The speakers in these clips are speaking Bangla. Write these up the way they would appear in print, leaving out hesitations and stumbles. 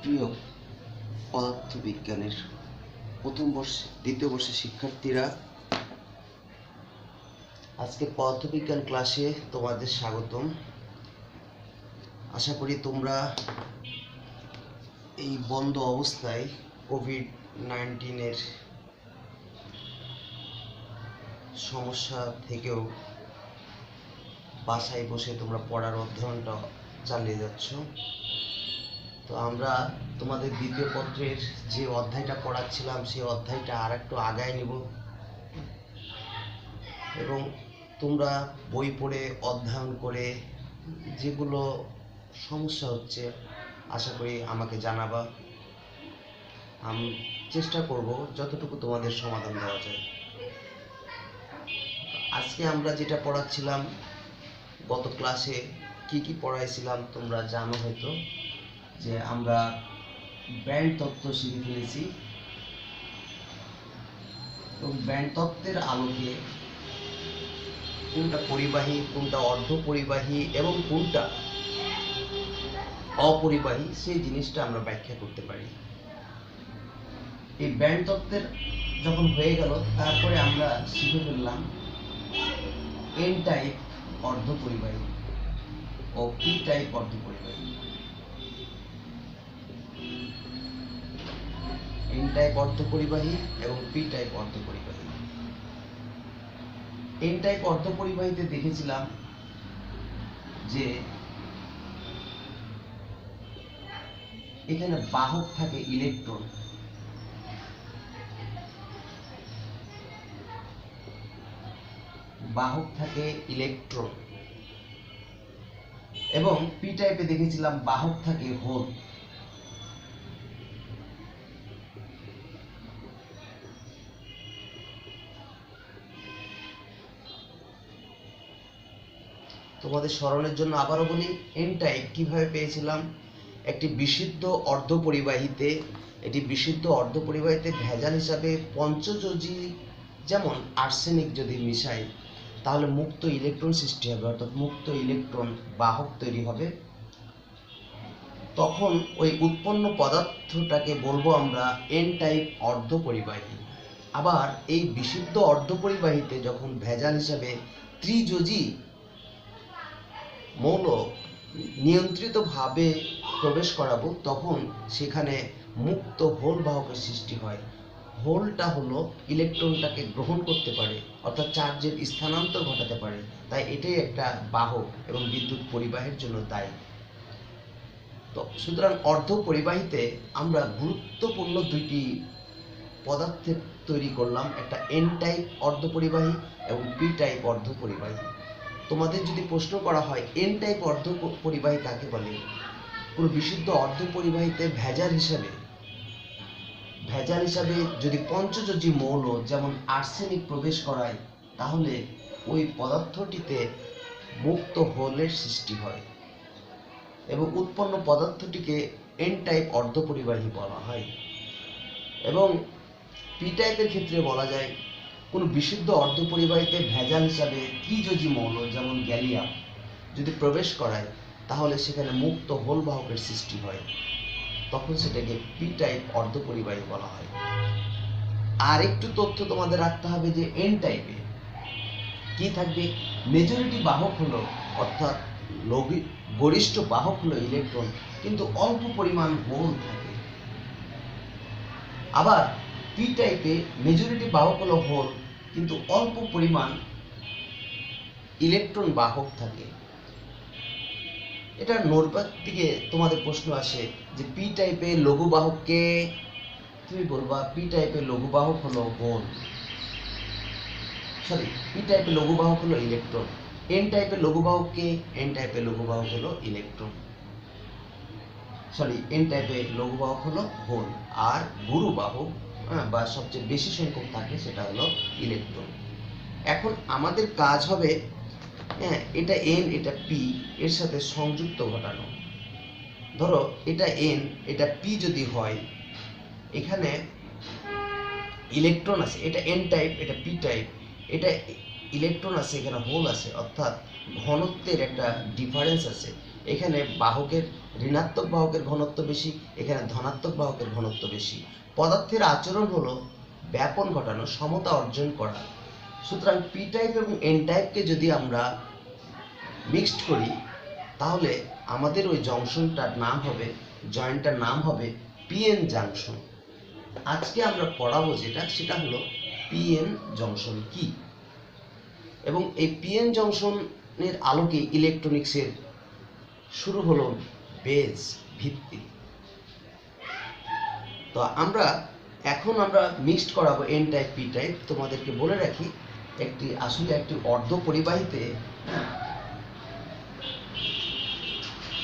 প্রিয় পদার্থবিজ্ঞানের প্রথম বর্ষে দ্বিতীয় বর্ষের শিক্ষার্থীরা, আজকে পদার্থবিজ্ঞান ক্লাসে তোমাদের স্বাগতম। আশা করি তোমরা এই বন্ধ অবস্থায় কোভিড-19 সমস্যা থেকেও বাসায় বসে তোমরা পড়ার অধ্যয়নটা চালিয়ে যাচ্ছ। তো আমরা তোমাদের দ্বিতীয় পত্রের যে অধ্যায়টা পড়াচ্ছিলাম সেই অধ্যায়টা আর একটু আগায় নিব এবং তোমরা বই পড়ে অধ্যয়ন করে যেগুলো সমস্যা হচ্ছে আশা করি আমাকে জানাবা। আমি চেষ্টা করব যতটুকু তোমাদের সমাধান দেওয়া যায়। আজকে আমরা যেটা পড়াচ্ছিলাম, গত ক্লাসে কি পড়াইছিলাম তোমরা জানো হয়তো, যে আমরা ব্যান্ড তত্ত্ব শিখে ফেলেছি এবং ব্যান্ড তত্ত্বের আলোকে কোনটা পরিবাহী, কোনটা অর্ধ পরিবাহী এবং কোনটা অপরিবাহী সেই জিনিসটা আমরা ব্যাখ্যা করতে পারি। এই ব্যান্ড তত্ত্বের যখন হয়ে গেল, তারপরে আমরা শিখে ফেললাম এন টাইপ অর্ধ পরিবাহী ও পি টাইপ অর্ধ পরিবাহী। এন টাইপ অর্ধ পরিবাহী এবং পি টাইপ অর্ধ পরিবাহী। এন টাইপ অর্ধ পরিবাহীতে দেখেছিলাম যে এখানে বাহক থাকে ইলেকট্রন, এবং পি টাইপে দেখেছিলাম বাহক থাকে হোল। তোমাদের স্মরণের জন্য আবারও বলি, এন টাইপ কিভাবে পেয়েছিলাম। একটি বিশুদ্ধ অর্ধ পরিবাহীতে ভেজাল হিসাবে পঞ্চযোজী, যেমন আর্সেনিক যদি মিশাই তাহলে মুক্ত ইলেকট্রন সৃষ্টি হবে, অর্থাৎ মুক্ত ইলেকট্রন বাহক তৈরি হবে। তখন ওই উৎপন্ন পদার্থটাকে বলবো আমরা এন টাইপ অর্ধ পরিবাহী। আবার এই বিশুদ্ধ অর্ধ পরিবাহীতে যখন ভেজাল হিসাবে ত্রিযোজী মৌল নিয়ন্ত্রিতভাবে প্রবেশ করাবো, তখন সেখানে মুক্ত হোল বাহকের সৃষ্টি হয়। হোলটা হলো ইলেকট্রনটাকে গ্রহণ করতে পারে, অর্থাৎ চার্জের স্থানান্তর ঘটাতে পারে, তাই এটাই একটা বাহক এবং বিদ্যুৎ পরিবাহের জন্য দায়ী। তো সুতরাং অর্ধ পরিবাহীতে আমরা গুরুত্বপূর্ণ দুইটি পদার্থের তৈরি করলাম, একটা এন টাইপ অর্ধ পরিবাহী এবং পি টাইপ অর্ধ পরিবাহী। তোমাদের যদি প্রশ্ন করা হয় এন টাইপ অর্ধ পরিবাহী কাকে বলে, কোনো বিশুদ্ধ অর্ধ পরিবাহীতে ভেজাল হিসাবে যদি পঞ্চযোজী মৌল যেমন আর্সেনিক প্রবেশ করায়, তাহলে ওই পদার্থটিতে মুক্ত হোলের সৃষ্টি হয় এবং উৎপন্ন পদার্থটিকে এন টাইপ অর্ধ পরিবাহী বলা হয়। এবং পি টাইপের ক্ষেত্রে বলা যায়, কোনো বিশুদ্ধ অর্ধ পরিবাহীতে ভেজাল হিসাবে ত্রিযোজী মৌল যেমন গ্যালিয়াম যদি প্রবেশ করায়, তাহলে সেখানে মুক্ত হোল বাহকের সৃষ্টি হয়, তখন সেটাকে পি টাইপ অর্ধ পরিবাহী বলা হয়। আর একটু তথ্য তোমাদের রাখতে হবে যে এন টাইপে কি থাকবে, মেজরিটি বাহক হলো, অর্থাৎ গরিষ্ঠ বাহক হলো ইলেকট্রন, কিন্তু অল্প পরিমাণ হোল থাকে। আবার পি টাইপে মেজরিটি বাহক হলো হোল, কিন্তু অল্প পরিমাণ ইলেকট্রন বাহক থাকে। এটা নোটবার দিকে তোমাদের প্রশ্ন আসে যে পি টাইপে লঘু বাহককে, তুমি বলবা পি টাইপে লঘু বাহক হলো হোল, পি টাইপে লঘু বাহক হলো ইলেকট্রন। এন টাইপে লঘু বাহককে, এন টাইপে লঘু বাহক হলো ইলেকট্রন, এন টাইপে লঘু বাহক হলো হোল, আর গুরু বাহক বা সবচেয়ে বেশি সংখ্যক থাকে সেটা হলো ইলেকট্রন। এখন আমাদের কাজ হবে, এটা এন এটা পি এর সাথে সংযুক্ত ঘটানো। ধরো এটা এন এটা পি যদি হয়, এখানে ইলেকট্রন আছে, এটা এন টাইপ এটা পি টাইপ, এটা ইলেকট্রন আছে, এখানে হোল আছে, অর্থাৎ ঘনত্বের একটা ডিফারেন্স আছে। এখানে বাহকের ঋণাত্মক বাহকের ঘনত্ব বেশি, এখানে ধনাত্মক বাহকের ঘনত্ব বেশি। পদার্থের আচরণ হলো ব্যাপন ঘটানো, সমতা অর্জন করা। সুতরাং পি টাইপ এবং এন টাইপকে যদি আমরা মিক্সড করি তাহলে আমাদের ওই জংশনটার নাম হবে, জয়েন্টটার নাম হবে পিএন জাংশন। আজকে আমরা পড়াবো সেটা হলো পিএন জংশন কি, এবং এই পিএন জংশনের আলোকে ইলেকট্রনিক্সের শুরু হলো বেজ, ভিত্তি। তো আমরা মিক্সড করাবো এন টাইপ পি টাইপ। তোমাদেরকে বলে রাখি, আসলে একটি অর্ধ পরিবাহীতে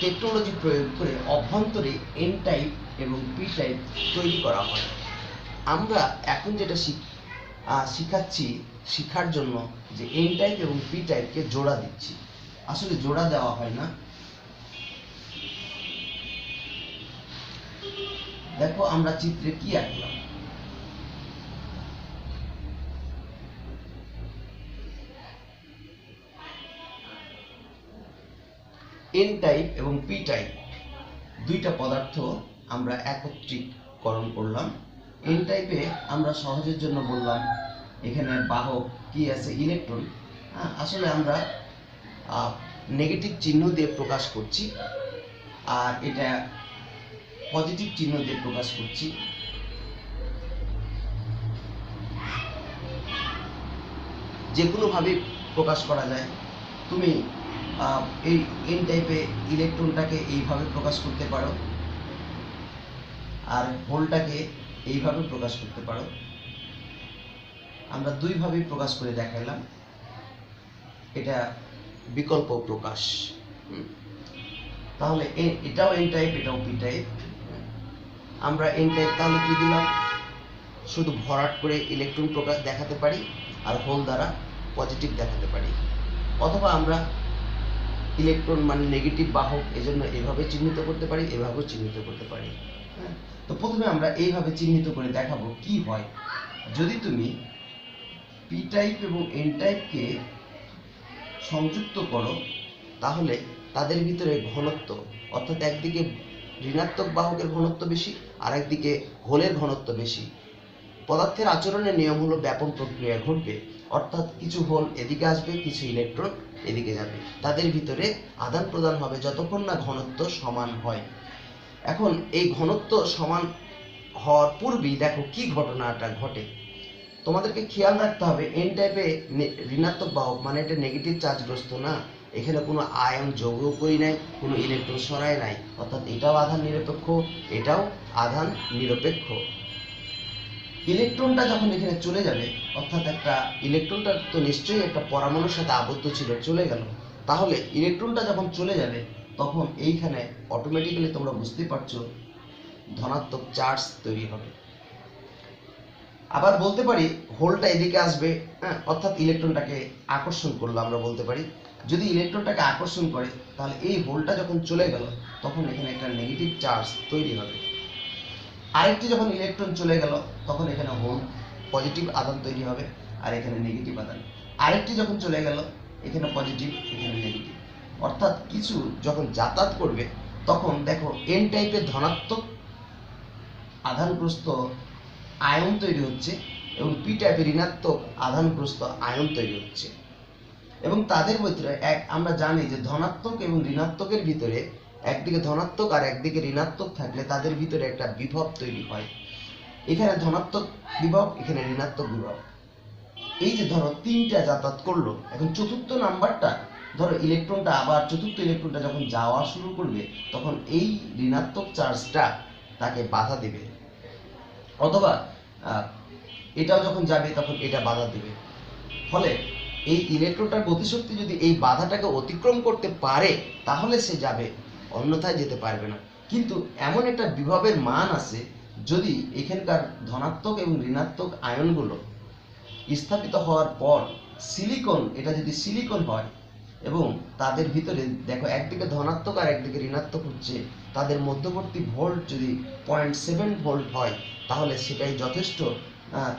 টেকনোলজি প্রয়োগ করে অভ্যন্তরে এন টাইপ এবং পি টাইপ তৈরি করা হয়। আমরা এখন যেটা শিখাচ্ছি, শিখার জন্য যে এন টাইপ এবং পি টাইপকে জোড়া দিচ্ছি। আসলে জোড়া দেওয়া হয় না। দেখো আমরা চিত্রে কি আঁকলাম। এন টাইপ এবং পি টাইপ দুইটা পদার্থ আমরা একত্রীকরণ করলাম। এন টাইপে আমরা সহজের জন্য বললাম এখানে বাহক কি আছে, ইলেকট্রন। আসলে আমরা নেগেটিভ চিহ্ন দিয়ে প্রকাশ করছি, আর এটা পজিটিভ চিহ্ন দিয়ে প্রকাশ করছি। যে কোনোভাবে প্রকাশ করা যায়। তুমি এই এন টাইপে ইলেকট্রনটাকে এইভাবে প্রকাশ করতে পারো, আর হোলটাকে এইভাবে প্রকাশ করতে পারো। আমরা দুইভাবে প্রকাশ করে দেখাইলাম, এটা বিকল্প প্রকাশ। তাহলে এটাও এন টাইপ, এটাও পি টাইপ। আমরা এন টাইপ তাহলে কি দিলাম, শুধু ভরাট করে ইলেকট্রন প্রকাশ দেখাতে পারি, আর হোল দ্বারা পজিটিভ দেখাতে পারি। অথবা আমরা ইলেকট্রন মানে নেগেটিভ বাহক, এজন্য এভাবে চিহ্নিত করতে পারি, এভাবেও চিহ্নিত করতে পারি। তো প্রথমে আমরা এইভাবে চিহ্নিত করে দেখাবো কি হয় যদি তুমি পি টাইপ এবং এন টাইপকে সংযুক্ত করো। তাহলে তাদের ভিতরে ঘনত্ব, অর্থাৎ একদিকে ঋণাত্মক বাহকের ঘনত্ব বেশি, আর একদিকে হোলের ঘনত্ব বেশি। পদার্থের আচরণের নিয়ম হলো ব্যাপন প্রক্রিয়া ঘটবে, অর্থাৎ কিছু হোল এদিকে আসবে, কিছু ইলেকট্রন এদিকে যাবে। তাদের ভিতরে আদান প্রদান হবে যতক্ষণ না ঘনত্ব সমান হয়। এখন এই ঘনত্ব সমান হওয়ার পূর্বেই দেখো কি ঘটনাটা ঘটে। তোমাদেরকে খেয়াল রাখতে হবে, এন টাইপে ঋণাত্মক বাহক মানে এটা নেগেটিভ চার্জগ্রস্ত না, এখানে কোনো আয়ন যোগও করি নাই, কোনো ইলেকট্রন সরাই নাই, অর্থাৎ এটাও আধান নিরপেক্ষ, এটাও আধান নিরপেক্ষ। ইলেকট্রনটা যখন এখানে চলে যাবে, অর্থাৎ একটা ইলেকট্রনটা তো নিশ্চয়ই একটা পরমাণুর সাথে আবদ্ধ ছিল, চলে গেল। তাহলে ইলেকট্রনটা যখন চলে যাবে তখন এইখানে অটোমেটিক্যালি তোমরা বুঝতে পারছো ধনাত্মক চার্জ তৈরি হবে। আবার বলতে পারি হোলটা এদিকে আসবে, অর্থাৎ ইলেকট্রনটাকে আকর্ষণ করলো। আমরা বলতে পারি যদি ইলেকট্রনটাকে আকর্ষণ করে তাহলে এই হোলটা যখন চলে গেল তখন এখানে একটা নেগেটিভ চার্জ তৈরি হবে। আরেকটি যখন ইলেকট্রন চলে গেল তখন এখানে হোল পজিটিভ আধান তৈরি হবে, আর এখানে নেগেটিভ আধান। আরেকটি যখন চলে গেল এখানে পজিটিভ, এখানে নেগেটিভ। অর্থাৎ কিছু যখন যাতায়াত করবে তখন দেখো এন টাইপের ধনাত্মক আধানগ্রস্ত আয়ন তৈরি হচ্ছে এবং পি টাইপের ঋণাত্মক আধানগ্রস্ত আয়ন তৈরি হচ্ছে। এবং তাদের ভিতরে আমরা জানি যে ধনাত্মক এবং ঋণাত্মকের ভিতরে একদিকে ধনাত্মক আর একদিকে ঋণাত্মক থাকলে তাদের ভিতরে একটা বিভব তৈরি হয়। এখানে ধনাত্মক বিভব, এখানে ঋণাত্মক বিভব। এই যে ধরো তিনটা যাতায়াত করলো, এখন চতুর্থ নাম্বারটা ধরো ইলেকট্রনটা আবার চতুর্থ ইলেকট্রনটা যখন যাওয়া শুরু করবে তখন এই ঋণাত্মক চার্জটা তাকে বাধা দেবে, অথবা এটাও যখন যাবে তখন এটা বাধা দেবে। ফলে এই ইলেকট্রনটার গতিশক্তি যদি এই বাধাটাকে অতিক্রম করতে পারে তাহলে সে যাবে, অন্যথায় যেতে পারবে না। কিন্তু এমন একটা বিভবের মান আছে, যদি এখানকার ধনাত্মক এবং ঋণাত্মক আয়নগুলো স্থাপিত হওয়ার পর এটা যদি সিলিকন হয় এবং তাদের ভিতরে দেখো একদিকে ধনাত্মক আর একদিকে ঋণাত্মক হচ্ছে, তাদের মধ্যবর্তী ভোল্ট যদি 0.7 ভোল্ট হয় তাহলে সেটাই যথেষ্ট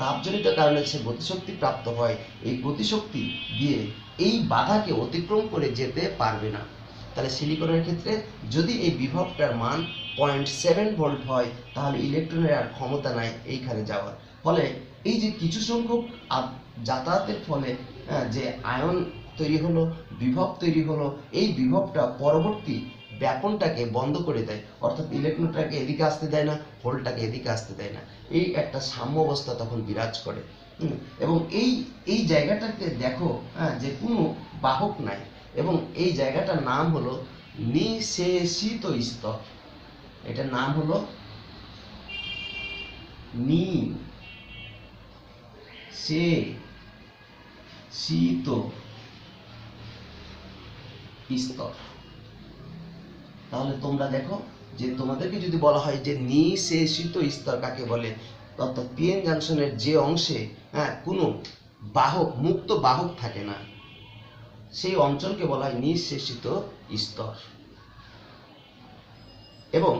তাপজনিত কারণে সে গতিশক্তি প্রাপ্ত হয়। এই গতিশক্তি দিয়ে এই বাধাকে অতিক্রম করে যেতে পারবে না। তাহলে সিলিকনের ক্ষেত্রে যদি এই বিভবটার মান 0.7 ভোল্ট হয় তাহলে ইলেকট্রনের আর ক্ষমতা নাই এইখানে যাওয়ার। ফলে এই যে কিছু সংখ্যক যাতায়াতের ফলে যে আয়ন তৈরি হলো, বিভব তৈরি হলো, এই বিভবটা পরবর্তী ব্যাপনটাকে বন্ধ করে দেয়, অর্থাৎ ইলেকট্রনটাকে এদিকে আসতে দেয় না, হোলটাকে এদিকে আসতে দেয় না। এই একটা সাম্য অবস্থা তখন বিরাজ করে। এবং এই জায়গাটাতে দেখো যে কোনো বাহক নাই, এবং এই জায়গাটার নাম হলো নিঃশেষিত স্তর। এটার নাম হলো নিঃশেষিত স্তর। তাহলে তোমরা দেখো যে তোমাদেরকে যদি বলা হয় যে নিঃশেষিত স্তর কাকে বলে, অর্থাৎ পিএন জাংশনের যে অংশে কোনো বাহক, মুক্ত বাহক থাকে না, সেই অঞ্চলকে বলা হয় নিঃশেষিত স্তর। এবং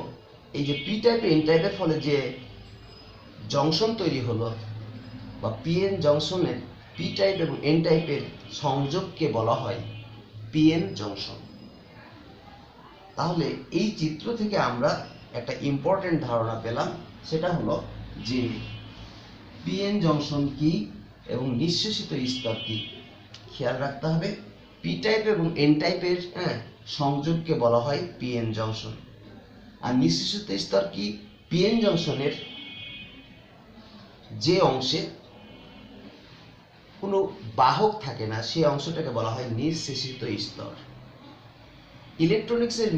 এই যে পি টাইপ এন টাইপের ফলে যে জংশন তৈরি হলো, বা পিএন জংশনের পি টাইপ এবং এন টাইপের সংযোগকে বলা হয় পিএন জংশন। তাহলে এই চিত্র থেকে আমরা একটা ইম্পর্টেন্ট ধারণা পেলাম, সেটা হলো যে পিএন জংশন কি এবং নিঃশেষিত স্তর কি। খেয়াল রাখতে হবে, পি টাইপ এবং এন টাইপের সংযোগকে বলা হয় পিএন জংশন। আর নিঃশেষিত স্তর কি, পিএন জংশনের যে অংশে কোনো বাহক থাকে না সেই অংশটাকে বলা হয় নিঃশেষিত স্তর। ইলেকট্রনিক্সের